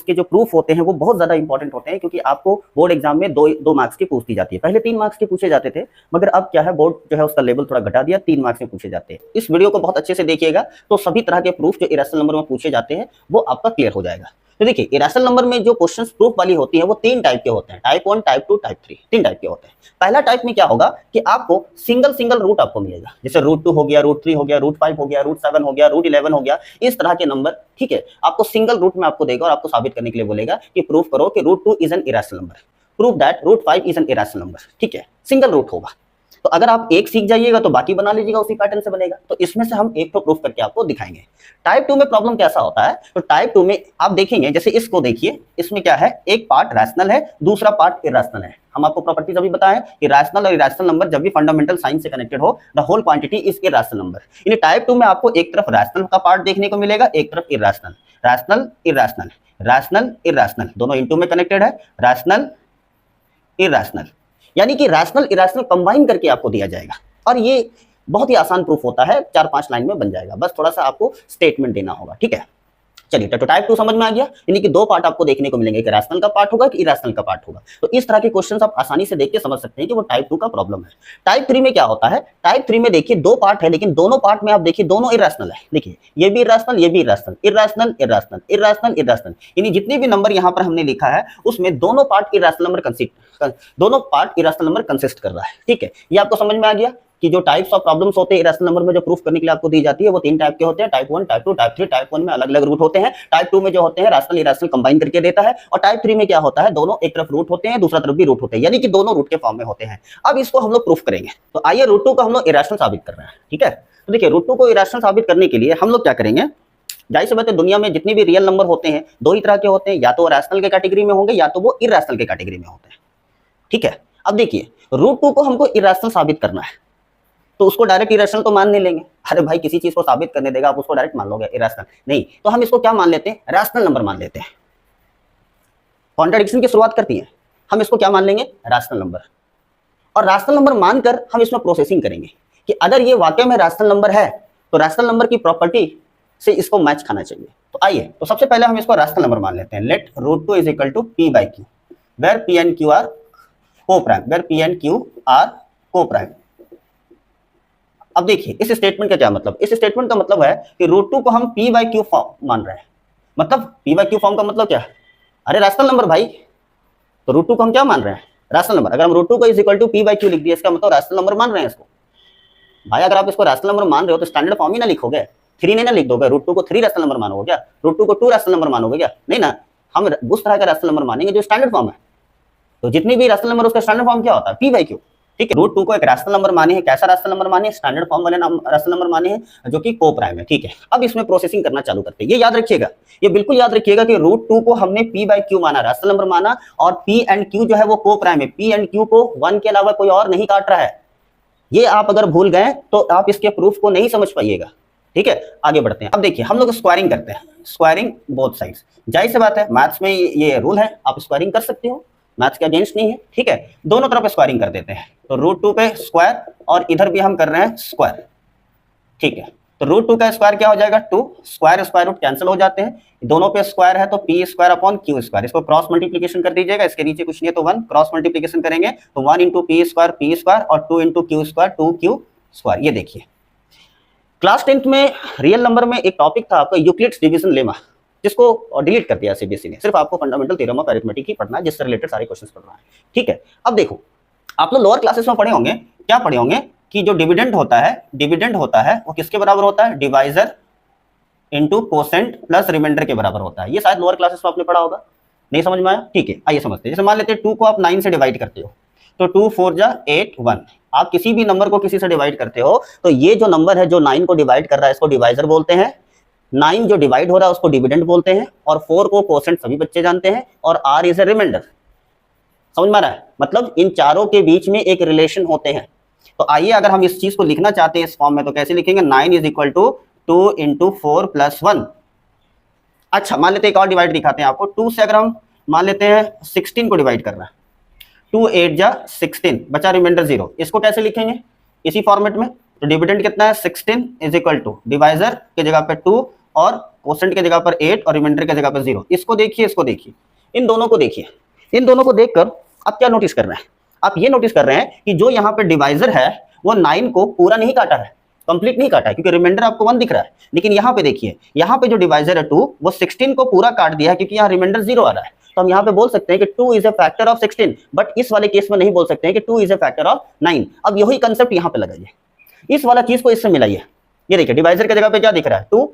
इसके जो प्रूफ होते हैं वो बहुत ज्यादा इंपॉर्टेंट होते हैं, क्योंकि आपको बोर्ड एग्जाम में दो मार्क्स की पूछती जाती है। पहले 3 मार्क्स के पूछे जाते थे, मगर अब क्या है, बोर्ड जो है उसका लेवल थोड़ा घटा दिया, 3 मार्क्स में पूछे जाते हैं। इस वीडियो को बहुत अच्छे से देखिएगा तो सभी तरह के प्रूफ जो इरेशनल नंबर में पूछे जाते हैं वो आपका क्लियर हो जाएगा। तो देखिए, इरेशनल नंबर में जो क्वेश्चंस प्रूफ वाली होती है वो 3 टाइप के होते हैं, टाइप 1, टाइप 2, टाइप 3, 3 टाइप के होते हैं। पहला टाइप में क्या होगा कि आपको सिंगल रूट आपको मिलेगा, जैसे √2 हो गया, √3 हो गया, √5 हो गया, √7 हो गया, √11 हो गया, इस तरह के नंबर, ठीक है, आपको सिंगल रूट में आपको देगा और आपको साबित करने के लिए बोलेगा कि प्रूफ करो कि √2 is an irrational number, proof that √5 is an irrational number, ठीक है, सिंगल रूट होगा। तो अगर आप एक सीख जाइएगा तो बाकी बना लीजिएगा, उसी पैटर्न से बनेगा। तो इसमें से हम एक तो प्रूफ करके आपको दिखाएंगे। टाइप 2 में प्रॉब्लम कैसा होता है, तो टाइप 2 में आप देखेंगे, जैसे इसको देखिए, इसमें क्या है, एक पार्ट रैशनल है, दूसरा पार्ट इरेशनल है। हम आपको प्रॉपर्टीज अभी बताएं कि रैशनल और इरेशनल नंबर जब भी फंडामेंटल साइन से कनेक्टेड हो, the whole quantity is irrational number. In type 2 में आपको एक तरफ रैशनल का पार्ट देखने को मिलेगा, एक तरफ irrational, rational irrational, rational irrational, दोनों इनटू में कनेक्टेड है, रैशनल इरेशनल, यानी कि रैशनल इरेशनल कंबाइन करके आपको दिया जाएगा। और ये बहुत ही आसान प्रूफ होता है, 4-5 लाइन में बन जाएगा, बस थोड़ा सा आपको स्टेटमेंट देना होगा, ठीक है। चलिए, तो टाइप 2 समझ में आ गया, यानी कि 2 पार्ट आपको देखने को मिलेंगे, एक रैशनल का पार्ट होगा, एक इरेशनल का पार्ट होगा। तो इस तरह के क्वेश्चंस आप आसानी से देख के समझ सकते हैं कि वो टाइप 2 का प्रॉब्लम है। टाइप 3 में क्या होता है, टाइप 3 में देखिए 2 पार्ट है, लेकिन दोनों पार्ट में आप देखिए दोनों इरेशनल है। देखिए, ये भी इरेशनल, ये भी irrational, irrational irrational irrational irrational, यानी जितने भी नंबर यहाँ पर हमने लिखा है उसमें दोनों पार्ट इरेशनल नंबर कंसिस्ट कर रहा है, ठीक है। ये आपको समझ में आ गया कि जो टाइप्स ऑफ प्रॉब्लम्स होते हैं इरेशनल नंबर में जो प्रूफ करने के लिए आपको दी जाती है वो 3 टाइप के होते हैं, टाइप 1, टाइप 2, टाइप 3। टाइप 1 में अलग अलग रूट होते हैं, टाइप 2 में जो होते हैं रैशनल इरेशनल कंबाइन करके देता है, और टाइप 3 में क्या होता है, दोनों एक तरफ रूट होते हैं, दूसरा तरफ भी रूट होते हैं, यानी कि दोनों रूट के फॉर्म में होते हैं। अब इसको हम लोग प्रूफ करेंगे, तो आइए √2 को हम लोग इरेशनल साबित कर रहे हैं, ठीक है। तो देखिए, √2 को इरेशनल साबित करने के लिए हम लोग क्या करेंगे, जाहिर सी बात है, दुनिया में जितने भी रियल नंबर होते हैं 2 ही तरह के होते हैं, या तो वो रैशनल के कैटेगरी में होंगे या तो वो इरेशनल के कैटेगरी में होते हैं, ठीक है। अब देखिए, √2 को हमको इरेशनल साबित करना है, तो उसको डायरेक्ट इरेशनल तो मान नहीं लेंगे। अरे भाई, किसी चीज को साबित करने देगा, आप उसको डायरेक्ट मान लोगे इरेशनल नहीं, तो हम इसको क्या मान लेते हैं, रैशनल नंबर मान लेते हैं। कॉन्ट्राडिक्शन की शुरुआत करती है, हम इसको क्या मान लेंगे, रैशनल नंबर। और रैशनल नंबर मानकर हम इसमें प्रोसेसिंग करेंगे कि अगर ये वाकई में रैशनल नंबर है तो रैशनल नंबर की प्रॉपर्टी से इसको मैच खाना चाहिए। तो आइए, तो सबसे पहले हम इसको रैशनल नंबर मान लेते हैं। Let √2 is equal to p/q where p and q are coprime, where p and q are coprime. अब देखिए, इस स्टेटमेंट का क्या मतलब, इस स्टेटमेंट का मतलब है कि √2 को हम p/q फॉर्म मान रहे हैं। मतलब p/q फॉर्म का मतलब क्या है, अरे रैशनल नंबर भाई, तो √2 को हम क्या मान रहे हैं, रैशनल नंबर। अगर हम √2 को इज इक्वल टू p/q लिख दिया, इसका मतलब रैशनल नंबर मान रहे हैं इसको। भाई, अगर आप इसको रैशनल नंबर मान रहे हो तो स्टैंडर्ड फॉर्म ही ना लिखोगे, 3 नहीं ना लिख दोगे, √2 को 3 रैशनल नंबर मानोगे क्या, √2 को 2 रैशनल नंबर मानोगे क्या, नहीं ना। हम उस तरह का रैशनल नंबर मानेंगे जो स्टैंडर्ड फॉर्म है। तो जितनी भी रैशनल नंबर उसका स्टैंडर्ड फॉर्म क्या होता है, p/q, ठीक है। √2 को एक रैशनल नंबर माने हैं, कैसा रैशनल नंबर माने हैं, स्टैंडर्ड फॉर्म वाले रैशनल नंबर माने हैं जो कि को-प्राइम है, ठीक है। अब इसमें प्रोसेसिंग करना चालू करते हैं। ये याद रखिएगा, ये बिल्कुल याद रखिएगा कि √2 को हमने p/q माना, रैशनल नंबर माना, और p and q जो है वो को-प्राइम है। p and q को 1 के अलावा कोई और नहीं काट रहा है। ये आप अगर भूल गए तो आप इसके प्रूफ को नहीं समझ पाइएगा, ठीक है। आगे बढ़ते हैं। अब देखिए, हम लोग स्क्वायरिंग करते हैं, स्क्वायरिंग बोथ साइड्स। जाहिर सी बात है, मैथ्स में ये रूल है, आप स्क्वायरिंग कर सकते हो, मैथ्स के अगेंस्ट नहीं है, ठीक है। दोनों तरफ स्क्वायरिंग कर देते हैं, तो √2 पे स्क्वायर और इधर भी हम कर रहे हैं स्क्वायर, ठीक है। तो √2 का स्क्वायर क्या हो जाएगा, 2, स्क्वायर स्क्वायर रूट कैंसिल हो जाते हैं, दोनों पे स्क्वायर है तो p² / q²। इसको क्रॉस मल्टीप्लीकेशन कर दीजिएगा, इसके नीचे कुछ नहीं है तो 1, क्रॉस मल्टीप्लीकेशन करेंगे तो 1 × p² और 2 × q², 2q²। ये देखिए, क्लास 10th में रियल नंबर में एक टॉपिक था आपका यूक्लिड्स डिवीजन लेमा, जिसको डिलीट कर दिया सीबीएसई ने। सिर्फ आपको फंडामेंटल थ्योरम ऑफ अरिथमेटिक ही पढ़ना है, जिससे रिलेटेड सारे क्वेश्चंस पढ़ना है, ठीक है। अब देखो, आप लोग लोअर क्लासेस में पढ़े होंगे, क्या पढ़े होंगे कि जो डिविडेंड होता है वो किसके बराबर होता है, divisor into quotient plus remainder के बराबर होता है। ये शायद लोअर क्लासेस में आपने पढ़ा होगा, नहीं समझ में आया, ठीक है। आइए समझते हैं। जैसे मान लेते हैं 2 को आप 9 से डिवाइड करते हो, तो 2 4 जा 8 1। आप किसी भी नंबर को किसी से डिवाइड करते हो तो ये जो नंबर है जो 9 को डिवाइड कर रहा है इसको डिवाइजर बोलते हैं, 9 जो डिवाइड हो रहा है उसको डिविडेंड बोलते हैं, और 4 को कोसेंट सभी बच्चे जानते हैं, और r इज ए रिमाइंडर। समझ में आ रहा है, मतलब इन चारों के बीच में एक रिलेशन होते हैं। तो आइए, अगर हम इस चीज को लिखना चाहते हैं इस फॉर्म में तो कैसे लिखेंगे, 9 इज इक्वल टू 2 × 4 + 1। अच्छा, मान लेते हैं एक और डिवाइड दिखाते हैं आपको। 2 से अगर हम मान लेते हैं 16 को डिवाइड करना है, 2 8 जा 16, बचा रिमाइंडर 0। इसको कैसे लिखेंगे, इसी फॉर्मेट में। तो डिविडेंड कितना है, 16 इज इक्वल टू डिवाइजर की जगह पे 2 और कोसेंट की जगह पर 8 और रिमाइंडर की जगह पर 0। इसको देखिए, इसको देखिए, इन दोनों को देखिए। इन दोनों को देखकर आप क्या नोटिस कर रहे हैं? आप ये नोटिस कर रहे हैं कि जो यहाँ पे डिवाइजर है वो 9 को पूरा नहीं काटा है, कंप्लीट नहीं काटा है, क्योंकि रिमाइंडर आपको 1 दिख रहा है। लेकिन यहाँ पे देखिए, यहाँ पे जो डिवाइजर है 2 वो 16 को पूरा काट दिया है, क्योंकि यहाँ रिमाइंडर 0 आ रहा है। तो हम यहाँ पे बोल सकते हैं कि 2 is a factor of 16, but इस वाले केस में नहीं बोल सकते हैं कि 2 इज ए फैक्टर ऑफ 9। अब यही कंसेप्ट यहाँ पे लगाइए, इस वाला चीज को इससे मिलाइए। ये देखिए, डिवाइजर की जगह पे क्या दिख रहा है 2,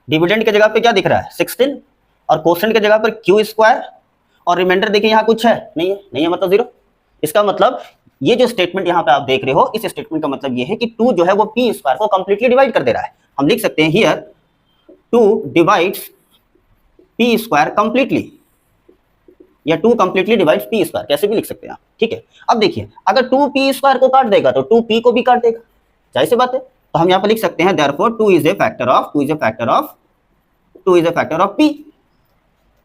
डिविडेंड की जगह पे क्या दिख रहा है 16, और कोसेंट की जगह पर क्यू स्क्वायर, और रिमाइंडर देखिए यहाँ कुछ है नहीं है, नहीं है मतलब 0। इसका मतलब ये जो स्टेटमेंट यहाँ पे आप देख रहे हो, इस स्टेटमेंट का मतलब ये है कि 2 जो है वो पी स्क्वायर को कंप्लीटली डिवाइड कर दे रहा है। हम लिख सकते हैं here 2 divides P square completely, या 2 कंप्लीटली डिवाइड्स पी स्क्वायर, कैसे भी लिख सकते हैं आप, ठीक है। अब देखिए, अगर 2 पी स्क्वायर को काट देगा तो 2 पी को भी काट देगा, जाहिर सी बात है। तो हम यहाँ पे लिख सकते हैं therefore 2 is a factor of P.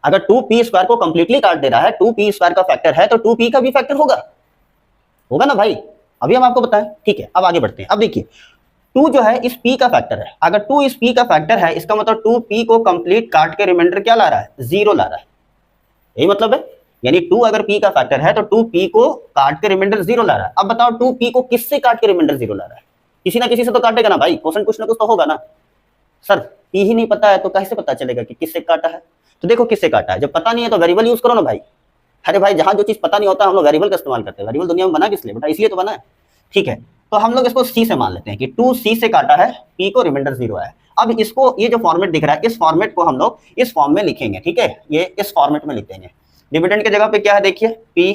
अगर 2 पी स्क्वायर को कंप्लीटली काट दे रहा है, 2 पी स्क्वायर का फैक्टर है, तो 2 पी का भी फैक्टर होगा ना भाई, अभी हम आपको बताएं, ठीक है। अब आगे बढ़ते हैं। अब देखिए, 2 जो है इस p का फैक्टर है। अगर 2 इस p का फैक्टर है, इसका मतलब 2p को कंप्लीट काट के रिमाइंडर क्या ला रहा है 0 ला रहा है, यही मतलब है। यानी 2 अगर p का फैक्टर है तो 2p को काट के रिमाइंडर 0 ला रहा है। अब बताओ 2p को किससे काट के रिमाइंडर 0 ला रहा है? किसी ना किसी से तो काटेगा ना भाई, क्वेश्चन कुछ ना कुछ तो होगा ना। सर p ही नहीं पता है तो कैसे पता चलेगा कि किससे काटा है? तो देखो किससे काटा है, जब पता नहीं है तो वेरिएबल यूज करो ना भाई। अरे भाई, जहां जो चीज पता नहीं होता हम लोग वेरिएबल का इस्तेमाल करते हैं। वेरिएबल दुनिया में बना किस लिए बेटा? इसलिए तो बना है, ठीक है। तो हम लोग इसको c से मान लेते हैं कि 2c से काटा है, p को रिमाइंडर 0 है। अब इसको, ये जो फॉर्मेट दिख रहा है, इस फॉर्मेट को हम लोग इस फॉर्म में लिखेंगे, ठीक है। ये इस फॉर्मेट में लिख देंगे। डिविडेंड की जगह पे क्या है देखिए p,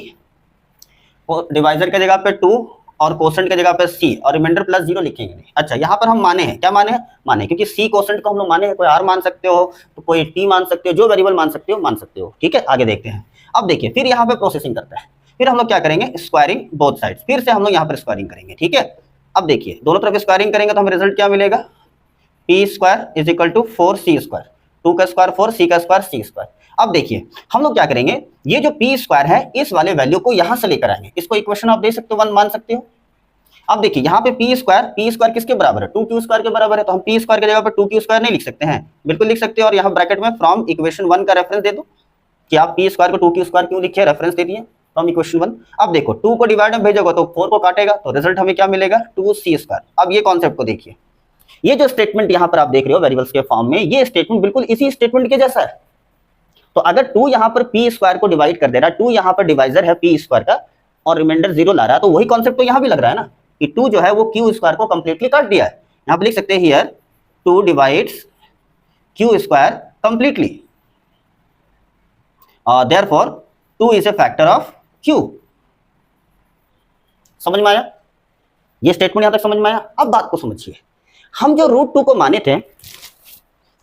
डिवाइजर की जगह पे 2 और कोसेंट की जगह पे c, और रिमाइंडर प्लस 0 लिखेंगे। अच्छा, यहाँ पर हम माने हैं, क्या माने हैं? माने, क्योंकि c कोसेंट को हम लोग माने हैं, कोई r मान सकते हो तो कोई t मान सकते हो, जो वेरिएबल मान सकते हो, ठीक है। आगे देखते हैं। अब देखिए, फिर यहाँ पे प्रोसेसिंग करता है, फिर हम लोग क्या करेंगे स्क्वायरिंग बोथ साइड्स, फिर से हम लोग यहाँ पर स्क्वायरिंग करेंगे, ठीक है। अब देखिए, दोनों तरफ स्क्वायरिंग करेंगे तो हमें रिजल्ट क्या मिलेगा, p square is equal to 4c square, 2 का स्क्वायर 4, c का स्क्वायर c स्क्वायर। अब देखिए, हम लोग क्या करेंगे, ये जो पी स्क्वायर है इस वाले वैल्यू को यहाँ से लेकर आएंगे, इसको इक्वेशन आप दे सकते हो 1 मान सकते हो। अब देखिए, यहाँ पे पी स्क्वायर किसके बराबर है 2q स्क्वायर के बराबर है, तो हम पी स्क्वायर की जगह पर 2q स्क्वायर नहीं लिख सकते हैं? बिल्कुल लिख सकते हो। और यहाँ ब्रैकेट में फ्रॉम इक्वेशन 1 का रेफरेंस दे दो कि आप पी स्क्वायर को 2q स्क्वायर क्यों लिखे, रेफरेंस दे दिए फ्रॉम इक्वेशन 1। अब देखो, 2 को डिवाइड में भेजोगे तो 4 को काटेगा, तो रिजल्ट हमें क्या मिलेगा 2c स्क्वायर। अब ये कॉन्सेप्ट को देखिए, ये जो स्टेटमेंट यहाँ पर आप देख रहे हो वेरिएबल्स के फॉर्म में, ये स्टेटमेंट बिल्कुल इसी स्टेटमेंट के जैसा है। तो अगर 2 यहाँ पर पी स्क्वायर को डिवाइड कर दे रहा है, 2 यहाँ पर डिवाइजर है पी स्क्वायर का, और रिमाइंडर 0 ला रहा है, तो वही कॉन्सेप्ट तो यहाँ भी लग रहा है ना कि 2 जो है वो क्यू स्क्वायर को कंप्लीटली काट दिया है। यहाँ पे लिख सकते हैं here 2 divides Q square completely, therefore 2 is a factor of Q. समझ में आया? ये स्टेटमेंट यहां तक समझ में आया? अब बात को समझिए, हम जो रूट 2 को माने थे,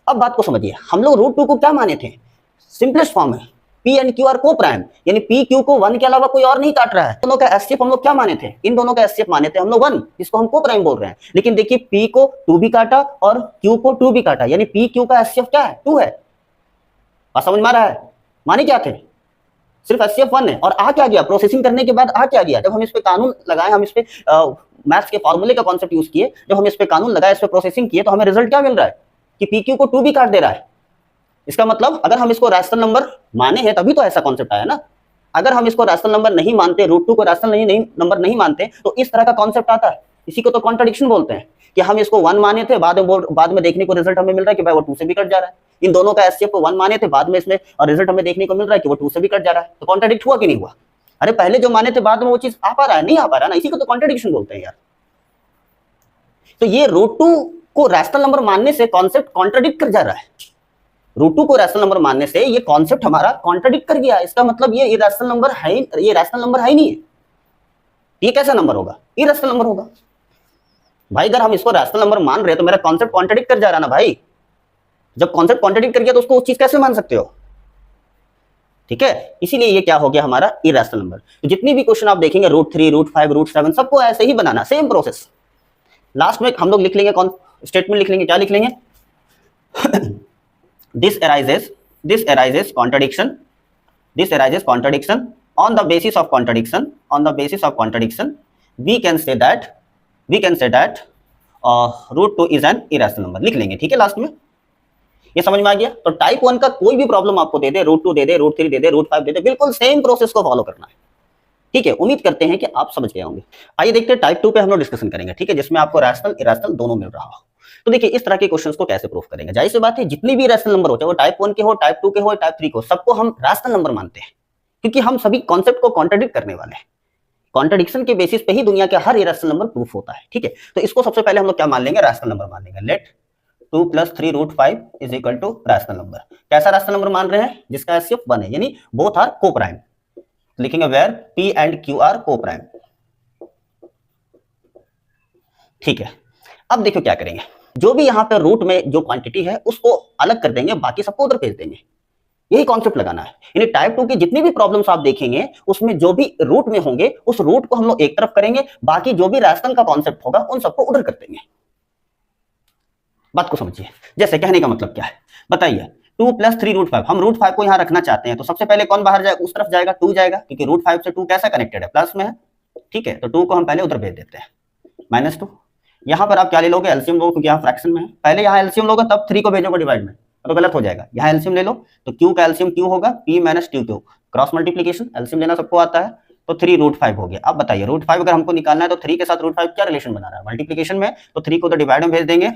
अब बात को समझिए, हम लोग रूट 2 को क्या माने थे, सिंपलेस्ट फॉर्म है पी एंड क्यू आर को प्राइम, यानी पी क्यू को 1 के अलावा कोई और नहीं काट रहा है। दोनों का एससीएफ हम लोग क्या माने थे, इन दोनों का एससीएफ माने थे हम लोग 1, इसको हम को प्राइम बोल रहे हैं। लेकिन देखिए, पी को 2 भी काटा और क्यू को 2 भी काटा, यानी पी क्यू का एससीएफ क्या है 2 है। बात समझ में आ रहा है? माने क्या थे, सिर्फ एससीएफ 1 है। और आ क्या गया, प्रोसेसिंग करने के बाद आ क्या गया, जब हम इस पे कानून लगाए, हम इस पे मैथ्स के फॉर्मूले का कॉन्सेप्ट यूज किए, जब हम इस पे कानून लगाए, इस पे प्रोसेसिंग किए, तो हमें रिजल्ट क्या मिल रहा है कि पी क्यू को 2 भी काट दे रहा है। इसका मतलब अगर हम इसको रैशनल नंबर माने हैं तभी तो ऐसा कॉन्सेप्ट आया ना। अगर हम इसको रैशनल नंबर नहीं मानते, रूट 2 को रैशनल नंबर नहीं मानते, तो इस तरह का कॉन्सेप्ट आता है। इसी को तो कॉन्ट्रडिक्शन बोलते हैं कि हम इसको 1 माने थे, बाद में देखने को रिजल्ट हमें मिल रहा है कि भाई वो 2 से भी कट जा रहा है। इन दोनों का एससीएफ को 1 माने थे, बाद में इसमें और रिजल्ट हमें देखने को मिल रहा है कि वो 2 से भी कट जा रहा है। तो कॉन्ट्रडिक्ट हुआ कि नहीं हुआ? अरे पहले जो माने थे बाद में वो चीज आ पा रहा है, नहीं आ पा रहा ना, इसी को तो कॉन्ट्रडिक्शन बोलते हैं यार। तो ये रूट 2 को रैशनल नंबर मानने से कॉन्सेप्ट कॉन्ट्रडिक्ट कर जा रहा है। रूट 2 को रैशनल नंबर मानने से ये कॉन्सेप्ट हमारा कॉन्ट्रडिक्ट कर गया। इसका मतलब ये रैशनल नंबर है, ये रैशनल नंबर है ही नहीं है। ये कैसा नंबर होगा, ये रैशनल नंबर होगा भाई। अगर हम इसको रैशनल नंबर मान रहे हैं तो मेरा कॉन्सेप्ट कॉन्ट्रडिक्ट कर जा रहा ना भाई। जब कॉन्सेप्ट कॉन्ट्रडिक्ट कर गया तो उसको उस चीज कैसे मान सकते हो? ठीक है, इसीलिए ये क्या हो गया हमारा इरेशनल नंबर। तो जितनी भी क्वेश्चन आप देखेंगे रूट 3, रूट 5, रूट 7, सबको ऐसे ही बनाना, सेम प्रोसेस। लास्ट में हम लोग लिख लेंगे, स्टेटमेंट लिख लेंगे, क्या लिख लेंगे this arises contradiction on the basis of contradiction we can say that root two is an irrational number लिख लेंगे, ठीक है लास्ट में। ये समझ में आ गया। तो टाइप 1 का कोई भी प्रॉब्लम आपको दे दे, रूट 2 दे दे, रूट 3 दे दे, रूट 5 दे दे, बिल्कुल सेम प्रोसेस को फॉलो करना है, ठीक है। उम्मीद करते हैं कि आप समझ गए होंगे। आइए देखते हैं टाइप 2 पे हम लोग डिस्कशन करेंगे, ठीक है, जिसमें आपको रैशनल इरेशनल दोनों मिल रहा हो। तो देखिए इस तरह के क्वेश्चंस को कैसे प्रूफ करेंगे। जाहिर सी बात है जितनी भी रैशनल नंबर होते हैं वो टाइप 1 के हो, टाइप 2 के हो, टाइप 3 को, सबको हम रैशनल नंबर मानते हैं, क्योंकि हम सभी कॉन्सेप्ट को कॉन्ट्राडिक्ट करने वाले हैं। कॉन्ट्राडिक्शन के बेसिस पे ही दुनिया के हर इरेशनल नंबर प्रूफ होता है, ठीक है। तो इसको सबसे पहले हम लोग क्या मान लेंगे, रैशनल नंबर मान लेंगे। Let 2 + 3 √5 is equal to rational number. कैसा रैशनल नंबर मान रहे हैं, जिसका एचसीएफ 1 है, यानी बोथ आर को प्राइम। लिखेंगे where P and Q are coprime, ठीक है। अब देखो क्या करेंगे, जो भी यहाँ पे रूट में जो क्वांटिटी है उसको अलग कर देंगे, बाकी सबको उधर भेज देंगे। यही कॉन्सेप्ट लगाना है। यानी टाइप 2 की जितनी भी प्रॉब्लम्स आप देखेंगे उसमें जो भी रूट में होंगे उस रूट को हम लोग एक तरफ करेंगे, बाकी जो भी रैशनल का कॉन्सेप्ट होगा उन सबको उधर कर देंगे। बात को समझिए। जैसे कहने का मतलब क्या है बताइए, 2 + 3 √5, हम √5 को यहां रखना चाहते हैं, तो सबसे पहले कौन बाहर जाएगा, उस तरफ जाएगा, 2 जाएगा, क्योंकि √5 से 2 कैसा कनेक्टेड है, प्लस में है, ठीक है। तो 2 को हम पहले उधर भेज देते हैं, -2। यहां पर आप क्या ले लोगे, एलसीएम लोगे, क्योंकि यहाँ फ्रैक्शन में है। पहले यहाँ एलसीएम लोगे तब 3 को भेजोगे डिवाइड में, तो गलत हो जाएगा। यहाँ एलसीएम ले लो, तो Q का एलसीएम Q होगा, P - 2Q, cross multiplication, LCM लेना सबको आता है, तो 3 √5 हो गया। अब बताइए √5 अगर हमको निकालना है तो 3 के साथ √5 क्या रिलेशन बना रहा है, मल्टीप्लीकेशन में, तो 3 को तो डिवाइड में भेज देंगे,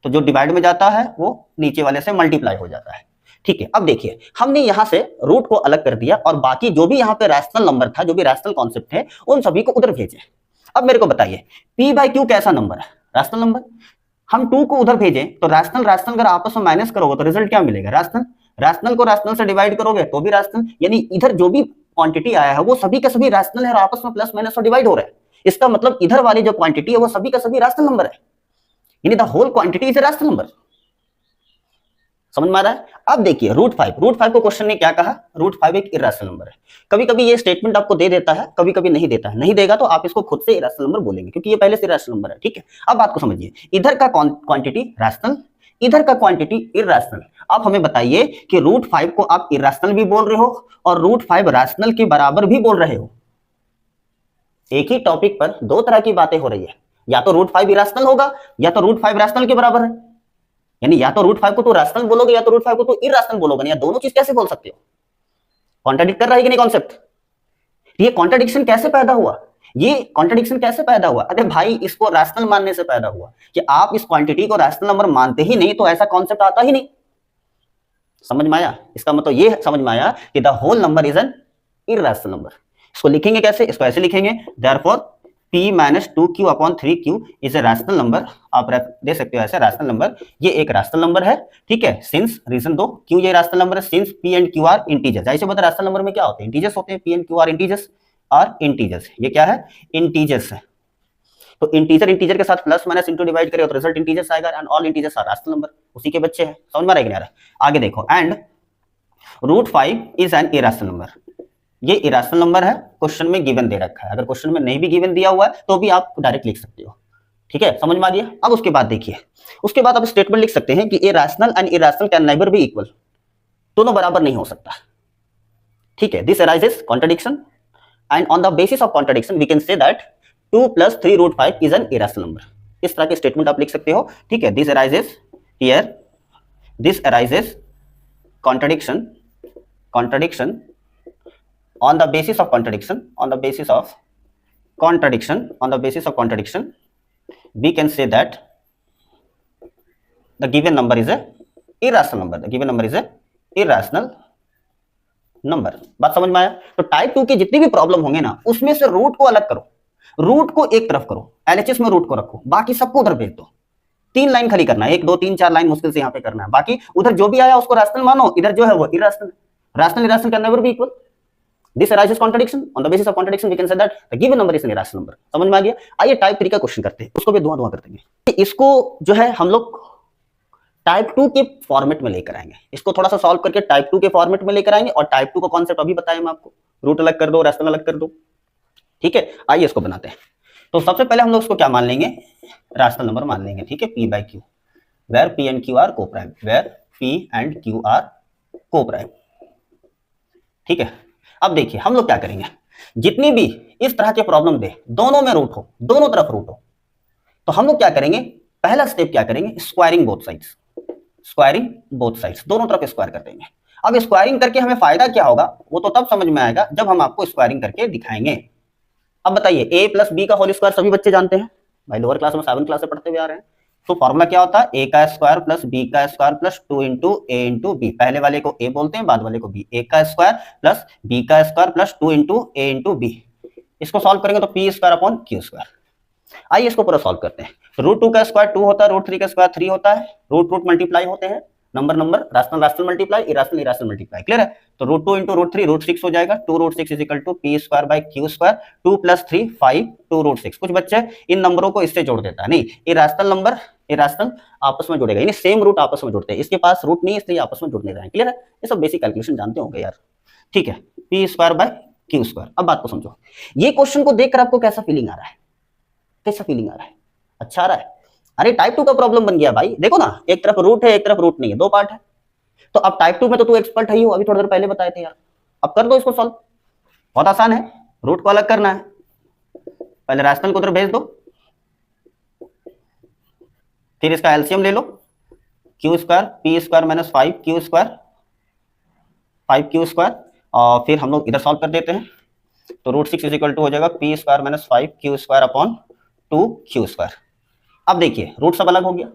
तो जो डिवाइड में जाता है वो नीचे वाले से मल्टीप्लाई हो जाता है, ठीक है। अब देखिए हमने यहां से रूट को अलग कर दिया और बाकी जो भी यहाँ पे रैशनल नंबर था, जो भी रैशनल कॉन्सेप्ट है, उन सभी को उधर भेजे। अब मेरे को बताइए P/Q कैसा नंबर है, रैशनल नंबर। हम 2 को उधर भेजें तो रैशनल रैशनल अगर आपस में माइनस करोगे तो रिजल्ट क्या मिलेगा, रैशनल। रैशनल को रैशनल से डिवाइड करोगे तो भी रैशनल, यानी इधर जो भी क्वांटिटी आया है वो सभी का सभी रैशनल है और आपस में प्लस माइनस और डिवाइड हो रहा है। इसका मतलब इधर वाली जो क्वांटिटी है वो सभी का सभी रैशनल नंबर है, यानी the whole quantity is a rational number. समझ में आ रहा है। अब देखिए √5 को क्वेश्चन ने क्या कहा, √5 एक इरेशनल नंबर है। कभी कभी ये स्टेटमेंट आपको दे देता है, कभी कभी नहीं देता है। नहीं देगा तो आप इसको खुद से इरेशनल नंबर बोलेंगे, क्योंकि ये पहले से इरेशनल नंबर है, ठीक है। अब बात को समझिए, इधर का क्वांटिटी रैशनल, इधर का क्वांटिटी इरेशनल। आप हमें बताइए कि √5 को आप इरेशनल भी बोल रहे हो और √5 रैशनल के बराबर भी बोल रहे हो। एक ही टॉपिक पर दो तरह की बातें हो रही है, या तो √5 इरेशनल होगा या तो √5 रैशनल के बराबर है। यानी या तो √5 को तो रैशनल बोलोगे या तो √5 को तो इरेशनल बोलोगे, या दोनों चीज कैसे बोल सकते हो। कॉन्ट्राडिक्ट कर रहा है कि नहीं कॉन्सेप्ट। ये कॉन्ट्राडिक्शन कैसे पैदा हुआ, ये कॉन्ट्राडिक्शन कैसे पैदा हुआ, अरे भाई इसको रैशनल मानने से पैदा हुआ कि आप इस क्वांटिटी को रैशनल नंबर मानते ही नहीं, तो ऐसा कॉन्सेप्ट आता ही नहीं। समझ में आया। इसका मतलब ये समझ में आया कि the whole number is an irrational number. इसको लिखेंगे कैसे, इसको ऐसे लिखेंगे, therefore P - 2Q / 3Q is a rational number. आप दे सकते हो ऐसे रैशनल नंबर, ये एक रैशनल नंबर है, ठीक है। सिंस रीजन दो क्यों ये रैशनल नंबर है, since P and Q are integers. ऐसे बता रैशनल नंबर में क्या होते हैं, इंटीजर्स होते हैं, P and Q are integers, are integers. ये क्या है, इंटीजर्स है। तो इंटीजर इंटीजर के साथ प्लस माइनस इंटू डिवाइड करें तो रिजल्ट इंटीजर्स आएगा, and all integers are rational number, उसी के बच्चे हैं। समझ में आ रहा है। आगे देखो, and √5 is an irrational number. ये इरेशनल नंबर है, क्वेश्चन में गिवन दे रखा है। अगर क्वेश्चन में नहीं भी गिवन दिया हुआ है तो भी आप डायरेक्ट लिख सकते हो, ठीक है। समझ में आ गया। अब उसके बाद देखिए, उसके बाद आप स्टेटमेंट लिख सकते हैं कि a rational and irrational can never be equal, दोनों बराबर नहीं हो सकता, ठीक है। This arises contradiction and on the basis of contradiction we can say that 2 + 3 √5 is an irrational number. इस तरह के स्टेटमेंट आप लिख सकते हो, ठीक है। This arises here, this arises contradiction on the basis of contradiction, we can say that the given number is a irrational number। बात समझ में आया। तो टाइप 2 की जितनी भी प्रॉब्लम होंगे ना, उसमें से रूट को अलग करो, रूट को एक तरफ करो, एलएचएस में रूट को रखो, बाकी सबको उधर भेज दो। 3 लाइन खाली करना है, 1 2 3 4 लाइन मुश्किल से यहाँ पे करना है। बाकी उधर जो भी आया उसको रैशनल मानो, इधर जो है वो irrational. Rational irrational can never be equal. This arises contradiction. On the basis of contradiction, we can say that the given number is an irrational number। समझ में आ गया। आइए टाइप 3 का क्वेश्चन करते हैं, उसको भी धुआं कर देंगे। इसको जो है हम लोग टाइप 2 के फॉर्मेट में लेकर आएंगे, इसको थोड़ा सा सॉल्व करके टाइप 2 के फॉर्मेट में लेकर आएंगे। और टाइप 2 का कॉन्सेप्ट अभी बताया मैं आपको, रूट अलग कर दो, रैशनल अलग कर दो, ठीक है। आइए इसको बनाते हैं। तो सबसे पहले हम लोग इसको क्या मान लेंगे, रैशनल नंबर मान लेंगे, ठीक है। P/Q where P and Q are coprime, where P and Q are coprime, ठीक है। अब देखिए हम लोग क्या करेंगे, जितनी भी इस तरह के प्रॉब्लम दे, दोनों में रूट हो, दोनों तरफ रूट हो, तो हम लोग क्या करेंगे, पहला स्टेप क्या करेंगे, squaring both sides, squaring both sides, दोनों तरफ स्क्वायर कर देंगे। अब स्क्वायरिंग करके हमें फायदा क्या होगा वो तो तब समझ में आएगा जब हम आपको स्क्वायरिंग करके दिखाएंगे। अब बताइए ए प्लस बी का होल स्क्वायर सभी बच्चे जानते हैं भाई, लोअर क्लास में 7th क्लास से पढ़ते हुए आ रहे हैं। तो फॉर्मूला क्या होता है, ए का स्क्वायर प्लस बी का स्क्वायर प्लस 2 इंटू ए इंटू बी। पहले वाले को ए बोलते हैं, बाद वाले को बी। ए का स्क्वायर प्लस बी का स्क्वायर प्लस 2 इंटू ए इंटू बी। इसको सॉल्व करेंगे तो P square upon Q square. आइए इसको पूरा सॉल्व करते हैं। रूट 2 का स्क्वायर 2 होता है, रूट 3 का स्क्वायर 3 होता है, रूट रूट मल्टीप्लाई होते हैं, number number, rational rational multiply, irrational irrational multiply. Clear है? तो रूट 2 इंटू रूट 3 रूट 6 हो जाएगा, 2 root 6 is equal to p square by q square. 2 plus 3 5, 2 root 6। कुछ बच्चे इन नंबरों को इससे जोड़ देता है, नहीं, इरेशनल नंबर इरेशनल आपस में जुड़ेगा, यानी सेम रूट आपस में जुड़ते हैं। इसके पास रूट नहीं है इसलिए आपस में जुड़ने रहे। क्लियर है? ये सब बेसिक कैलकुलेशन जानते होंगे यार। ठीक है, P square by Q square. अब बात को समझो, ये क्वेश्चन को देखकर आपको कैसा फीलिंग आ रहा है, कैसा फीलिंग आ रहा है? अच्छा आ रहा है? अरे टाइप 2 का प्रॉब्लम बन गया भाई। देखो ना, एक तरफ रूट है एक तरफ रूट नहीं है, दो पार्ट है। तो अब टाइप 2 में तो तू एक्सपर्ट है ही हो, अभी थोड़ी देर पहले बताए थे यार। अब कर दो इसको सॉल्व, बहुत आसान है। रूट को अलग करना है, पहले रैशनल को उधर भेज दो, फिर इसका एलसीएम ले लो, Q square P square minus 5 Q square, 5 Q square, और फिर हम लोग इधर सॉल्व कर देते हैं। तो रूट 6 इज इक्वल टू हो जाएगा P square minus 5 Q square upon 2 q square. अब देखिए रूट सब अलग हो गया,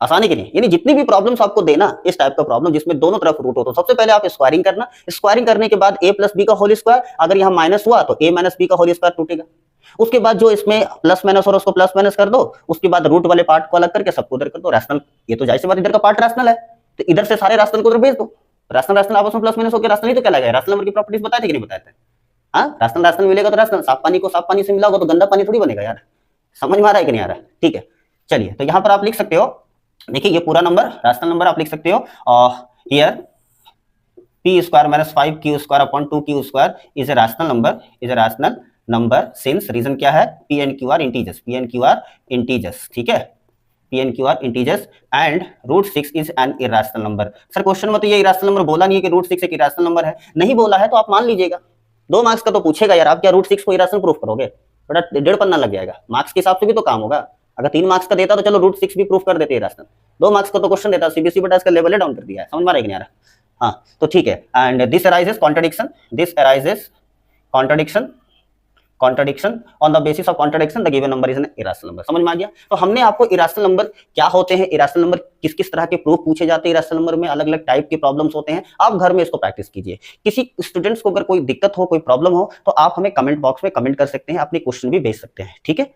आसानी के लिए। यानी जितनी भी प्रॉब्लम्स आपको देना इस टाइप का प्रॉब्लम जिसमें दोनों तरफ रूट हो, तो सबसे पहले आप स्क्वायरिंग करना। स्क्वायरिंग करने के बाद a प्लस बी का होल स्क्वायर, अगर यहाँ माइनस हुआ तो a माइनस बी का होल स्क्वायर टूटेगा। उसके बाद जो इसमें प्लस माइनस और उसको प्लस माइनस कर दो, उसके बाद रूट वाले पार्ट को अलग करके सबको उधर कर दो। रैशनल, ये तो जाहिर सी बात इधर का पार्ट रैशनल है, तो इधर से सारे रैशनल को उधर भेज दो। रैशनल रैशनल आपस में प्लस माइनस होकर रैशनल ही तो कहलाएगा। रैशनल नंबर की प्रॉपर्टीज बताए थे कि नहीं बताए थे? हाँ, रैशनल रैशनल मिलेगा तो रैशनल, साफ पानी को साफ पानी से मिला होगा तो गंदा पानी थोड़ी बनेगा यार। समझ में आ रहा है कि नहीं आ रहा है? ठीक है, चलिए तो यहाँ पर आप लिख सकते हो, देखिए ये पूरा नंबर रैशनल नंबर आप लिख सकते हो। Here p square minus 5 Q square upon 2 q square is a rational number, is a rational number since reason क्या है, p and q are integers, p and q are integers. ठीक है, p and q are integers and root 6 is an irrational number. Sir question में तो ये irrational number बोला नहीं है कि रूट 6 एक इरेशनल नंबर है। नहीं बोला है तो आप मान लीजिएगा, 2 मार्क्स का तो पूछेगा यार, आप क्या रूट 6 को इरेशनल प्रूफ करोगे? बड़ा 1.5 पन्ना लग जाएगा, मार्क्स के हिसाब से भी तो काम होगा। अगर 3 मार्क्स का देता तो चलो रूट 6 भी प्रूफ कर देते इरेशनल, 2 मार्क्स का तो क्वेश्चन देता, सीबीएसई बटा इसका लेवल डाउन कर दिया है। समझ में आ रहा है कि नहीं आ रहा? हाँ तो ठीक है। And this arises contradiction, this arises contradiction, contradiction on the basis of contradiction the given number is an irrational number. समझ में आ गया? तो हमने आपको इरेशनल नंबर क्या होते हैं, इरेशनल नंबर किस किस तरह के प्रूफ पूछे जाते हैं, इरेशनल नंबर में अलग अलग टाइप के प्रॉब्लम्स होते हैं, आप घर में इसको प्रैक्टिस कीजिए। किसी स्टूडेंट्स को अगर कोई दिक्कत हो, कोई प्रॉब्लम हो, तो आप हमें कमेंट बॉक्स में कमेंट कर सकते हैं, अपने क्वेश्चन भी भेज सकते हैं। ठीक है।